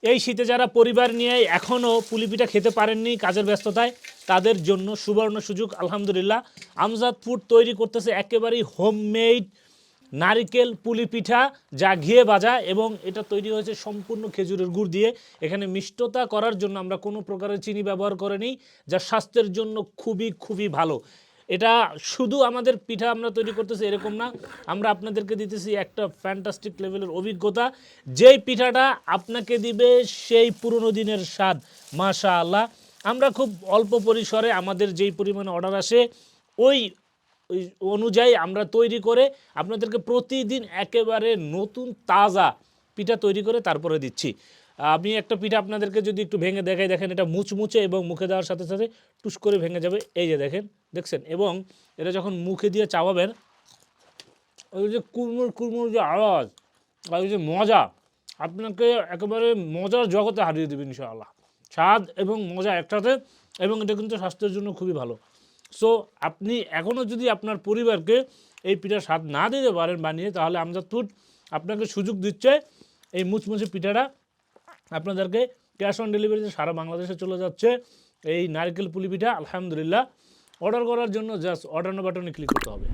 এই শীতে যারা পরিবার নিয়ে এখনও পুলি পিঠা খেতে পারেননি কাজের ব্যস্ততায়, তাদের জন্য সুবর্ণ সুযোগ। আলহামদুলিল্লাহ, আমজাদ ফুড তৈরি করতেছে একেবারেই হোমমেড নারিকেল পুলি পিঠা, যা ঘিয়ে ভাজা, এবং এটা তৈরি হয়েছে সম্পূর্ণ খেজুরের গুড় দিয়ে। এখানে মিষ্টতা করার জন্য আমরা কোনো প্রকারের চিনি ব্যবহার করিনি, যা স্বাস্থ্যের জন্য খুবই খুবই ভালো। এটা শুধু আমাদের পিঠা আমরা তৈরি করতেছি এরকম না, আমরা আপনাদেরকে দিতেছি একটা ফ্যান্টাস্টিক লেভেলের অভিজ্ঞতা, যেই পিঠাটা আপনাকে দিবে সেই পুরনো দিনের স্বাদ। মাশাআল্লাহ, আমরা খুব অল্প পরিসরে আমাদের যেই পরিমাণে অর্ডার আসে ওই অনুযায়ী আমরা তৈরি করে আপনাদেরকে প্রতিদিন একেবারে নতুন তাজা পিঠা তৈরি করে তারপরে দিচ্ছি। আমি একটা পিঠা আপনাদেরকে যদি একটু ভেঙে দেখাই, দেখেন এটা মুচমুচে এবং মুখে দেওয়ার সাথে সাথে টুস করে ভেঙে যাবে। এই যে দেখেন, দেখছেন? এবং এটা যখন মুখে দিয়ে চাবাবেন, ওই যে কুড়মুড় কুড়মুড় যে আওয়াজ আর ওই যে মজা, আপনাকে একেবারে মজার জগতে হারিয়ে দেবে ইনশাআল্লাহ। স্বাদ এবং মজা একসাথে, এবং এটা কিন্তু স্বাস্থ্যের জন্য খুবই ভালো। সো আপনি এখনও যদি আপনার পরিবারকে এই পিঠার স্বাদ না দিতে পারেন বানিয়ে, তাহলে আমজাদ ফুড আপনাকে সুযোগ দিচ্ছে এই মুচমুচে পিঠাটা আপনাদেরকে ক্যাশ অন ডেলিভারিতে সারা বাংলাদেশে চলে যাচ্ছে এই নারকেল পুলি পিঠা। আলহামদুলিল্লাহ, অর্ডার করার জন্য জাস্ট অর্ডার বাটনে ক্লিক করতে হবে।